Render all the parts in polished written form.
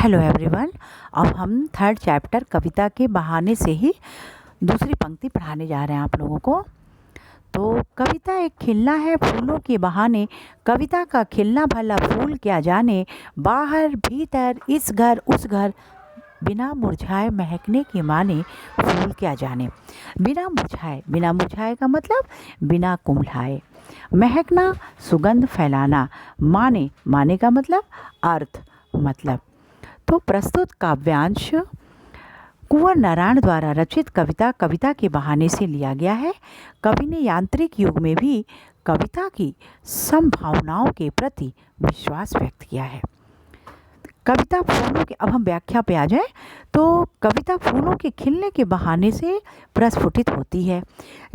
Hello everyone. अब हम third chapter कविता के बहाने से ही दूसरी पंक्ति पढ़ाने जा रहे हैं आप लोगों को। तो कविता एक खिलना है फूलों के बहाने, कविता का खिलना भला फूल क्या जाने, बाहर भीतर इस घर उस घर, बिना मुरझाए महकने के माने फूल क्या जाने। बिना मुरझाए का मतलब बिना कुम्हलाए, महकना सुगंध फैलाना, माने का मतलब अर्थ मतलब। तो प्रस्तुत काव्यांश कुंवर नारायण द्वारा रचित कविता के बहाने से लिया गया है। कवि ने यांत्रिक युग में भी कविता की संभावनाओं के प्रति विश्वास व्यक्त किया है। कविता फूलों के, अब हम व्याख्या पे आ जाए तो कविता फूलों के खिलने के बहाने से प्रस्फुटित होती है।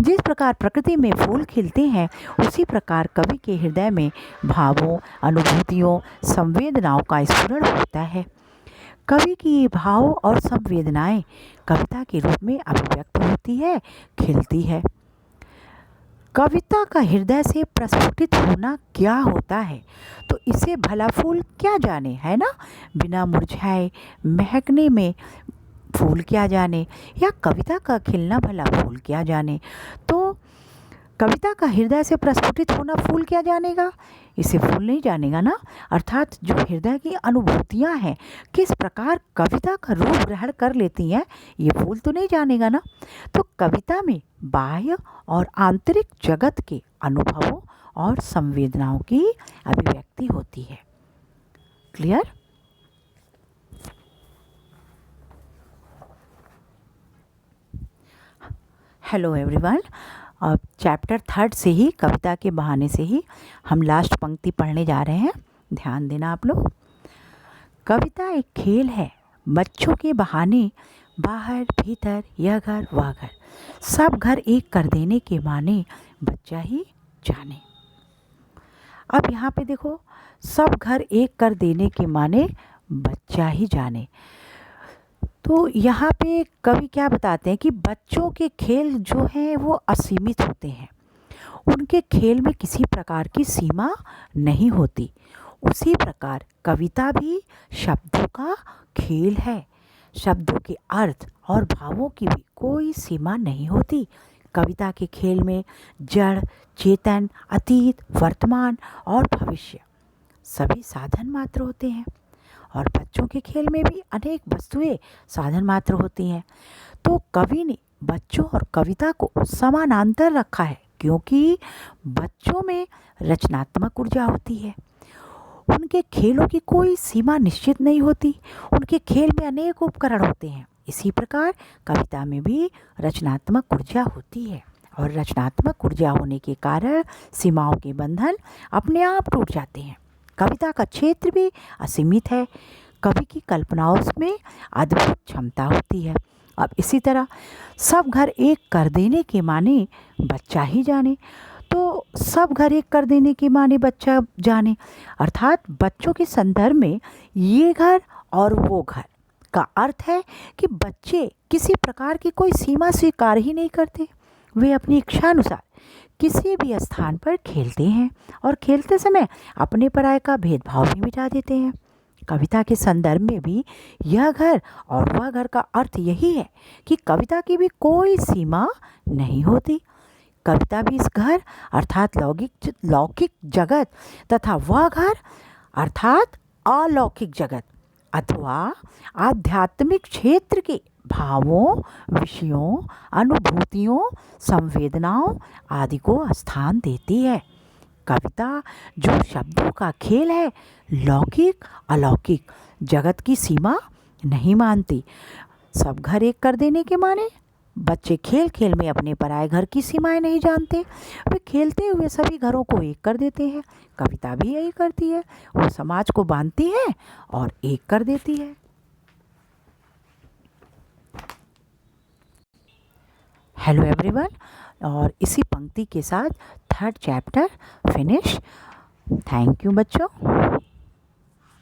जिस प्रकार प्रकृति में फूल खिलते हैं उसी प्रकार कवि के हृदय में भावों, अनुभूतियों, संवेदनाओं का स्फुरण होता है। कवि की ये भाव और संवेदनाएं कविता के रूप में अभिव्यक्त होती है, खिलती है। कविता का हृदय से प्रस्फुटित होना क्या होता है, तो इसे भला फूल क्या जाने, है ना। बिना मुरझाए महकने में फूल क्या जाने, या कविता का खिलना भला फूल क्या जाने। तो कविता का हृदय से प्रस्फुटित होना फूल क्या जानेगा, इसे फूल नहीं जानेगा ना। अर्थात जो हृदय की अनुभूतियाँ हैं किस प्रकार कविता का रूप ग्रहण कर लेती हैं, ये फूल तो नहीं जानेगा ना। तो कविता में बाह्य और आंतरिक जगत के अनुभवों और संवेदनाओं की अभिव्यक्ति होती है। क्लियर। Hello everyone. अब चैप्टर थर्ड से ही, कविता के बहाने से ही हम लास्ट पंक्ति पढ़ने जा रहे हैं। ध्यान देना आप लोग। कविता एक खेल है बच्चों के बहाने, बाहर भीतर यह घर वह घर, सब घर एक कर देने के माने बच्चा ही जाने। अब यहाँ पे देखो, सब घर एक कर देने के माने बच्चा ही जाने। तो यहाँ पे कवि क्या बताते हैं कि बच्चों के खेल जो हैं वो असीमित होते हैं, उनके खेल में किसी प्रकार की सीमा नहीं होती। उसी प्रकार कविता भी शब्दों का खेल है, शब्दों के अर्थ और भावों की भी कोई सीमा नहीं होती। कविता के खेल में जड़, चेतन, अतीत, वर्तमान और भविष्य सभी साधन मात्र होते हैं, और बच्चों के खेल में भी अनेक वस्तुएं साधन मात्र होती हैं। तो कवि ने बच्चों और कविता को समानांतर रखा है, क्योंकि बच्चों में रचनात्मक ऊर्जा होती है, उनके खेलों की कोई सीमा निश्चित नहीं होती, उनके खेल में अनेक उपकरण होते हैं। इसी प्रकार कविता में भी रचनात्मक ऊर्जा होती है, और रचनात्मक ऊर्जा होने के कारण सीमाओं के बंधन अपने आप टूट जाते हैं। कविता का क्षेत्र भी असीमित है, कवि की कल्पनाओं में अद्भुत क्षमता होती है। अब इसी तरह सब घर एक कर देने के माने बच्चा ही जाने। तो सब घर एक कर देने के माने बच्चा जाने, अर्थात बच्चों के संदर्भ में ये घर और वो घर का अर्थ है कि बच्चे किसी प्रकार की कोई सीमा स्वीकार ही नहीं करते, वे अपनी इच्छानुसार किसी भी स्थान पर खेलते हैं, और खेलते समय अपने पराये का भेदभाव भी मिटा देते हैं। कविता के संदर्भ में भी यह घर और वह घर का अर्थ यही है कि कविता की भी कोई सीमा नहीं होती। कविता भी इस घर अर्थात लौकिक जगत तथा वह घर अर्थात अलौकिक जगत अथवा आध्यात्मिक क्षेत्र के भावों, विषयों, अनुभूतियों, संवेदनाओं आदि को स्थान देती है। कविता जो शब्दों का खेल है, लौकिक अलौकिक जगत की सीमा नहीं मानती। सब घर एक कर देने के माने बच्चे खेल खेल में अपने पराये घर की सीमाएं नहीं जानते, वे खेलते हुए सभी घरों को एक कर देते हैं। कविता भी यही करती है, वो समाज को बांधती है और एक कर देती है। Hello everyone. और इसी पंक्ति के साथ third chapter finish. Thank you बच्चों।